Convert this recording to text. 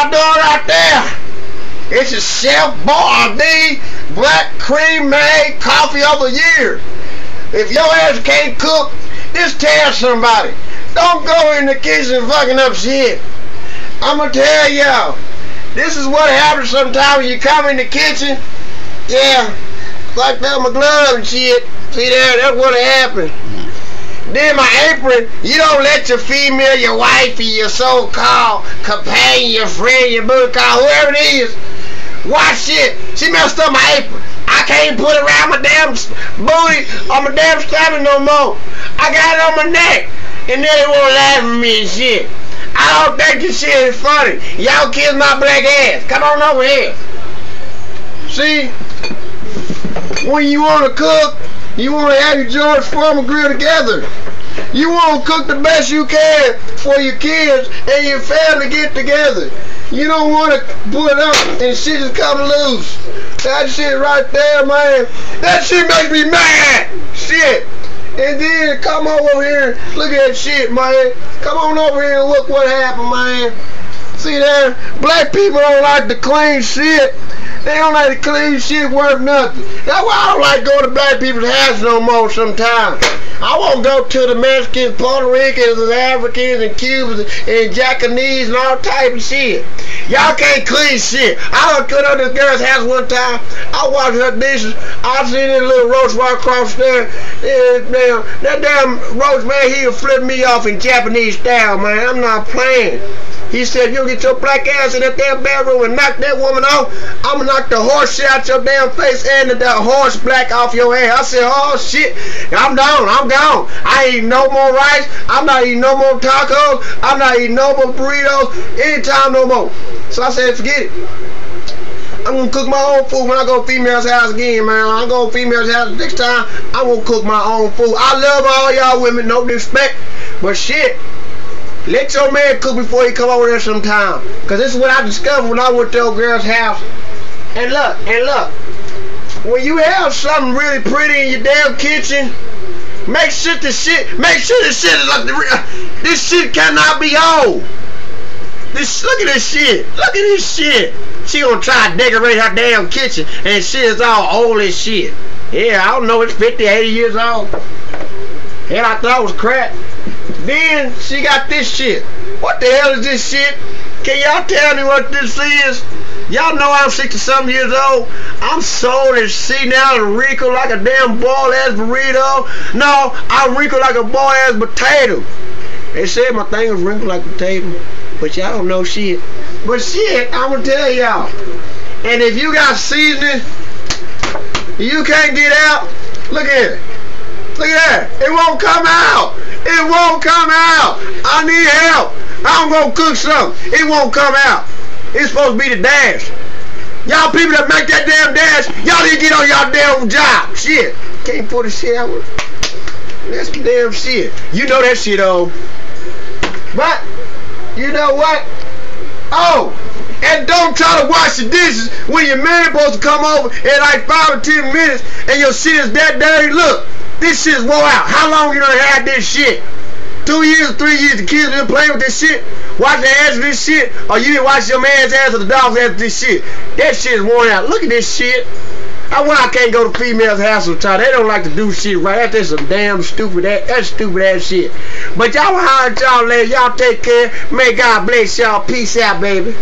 y'all doing right there? It's a Chef Boyardee black cream made coffee of the year. If your ass can't cook, just tell somebody. Don't go in the kitchen fucking up shit. I'ma tell y'all, this is what happens sometimes when you come in the kitchen. Yeah, like that my glove and shit. See there, that's what happened. Then my apron, you don't let your female, your wifey, your so-called companion, your friend, your booty call, whoever it is, watch shit. She messed up my apron. I can't put it around my damn booty or my damn stomach no more. I got it on my neck. And then they won't laugh at me and shit. I don't think this shit is funny. Y'all kiss my black ass. Come on over here. See? When you want to cook, you want to have your George Foreman grill together. You want to cook the best you can for your kids and your family get together. You don't want to put it up and shit is coming loose. That shit right there, man. That shit makes me mad. Shit. And then come over here, look at that shit, man. Come on over here and look what happened, man. See that? Black people don't like to clean shit. They don't like to clean shit worth nothing. That's why I don't like going to black people's houses no more sometimes. I won't go to the Mexicans, Puerto Ricans, and Africans, and Cubans, and Japanese, and all type of shit. Y'all can't clean shit. I was going to this girl's house one time. I washed her dishes. I seen this little roach right across there. That damn roach, man, he'll flip me off in Japanese style, man. I'm not playing. He said, you get your black ass in that damn bedroom and knock that woman off, I'm gonna knock the horse shit out your damn face and the horse black off your head. I said, oh shit, I'm done, I'm gone. I ain't eating no more rice, I'm not eating no more tacos, I'm not eating no more burritos, anytime no more. So I said, forget it. I'm gonna cook my own food when I go to female's house again, man. I go to female's house next time, I'm gonna cook my own food. I love all y'all women, no disrespect, but shit. Let your man cook before he come over there sometime. Cause this is what I discovered when I went to old girl's house. And look, when you have something really pretty in your damn kitchen, make sure the shit is like this shit cannot be old. Look at this shit. Look at this shit. She gonna try to decorate her damn kitchen and shit is all old as shit. Yeah, I don't know, it's 50, 80 years old. And I thought it was crap. Then she got this shit. What the hell is this shit? Can y'all tell me what this is? Y'all know I'm 60-something years old. I'm sold and see now and wrinkled like a damn boiled ass burrito. No, I'm wrinkled like a boiled ass potato. They said my thing was wrinkled like a potato, but y'all don't know shit. But shit, I'm gonna tell y'all. And if you got seasoning, you can't get out. Look at it. Look at that. It won't come out. It won't come out. I need help. I'm gonna cook something. It won't come out. It's supposed to be the dash. Y'all people that make that damn dash, y'all need to get on y'all damn job. Shit. Can't pull the shit out. That's the damn shit. You know that shit, oh. But, you know what? Oh, and don't try to wash the dishes when your man supposed to come over in like 5 or 10 minutes and your shit is that dirty. Look. This shit's wore out. How long you done had this shit? 2 years, 3 years, the kids been playing with this shit? Wash their ass with this shit? Or you didn't wash your man's ass or the dog's ass with this shit? That shit's worn out. Look at this shit. That's why I can't go to females' house sometimes. They don't like to do shit right. That's some damn stupid ass, that's stupid ass shit. But y'all holler at y'all later. Y'all take care. May God bless y'all. Peace out, baby.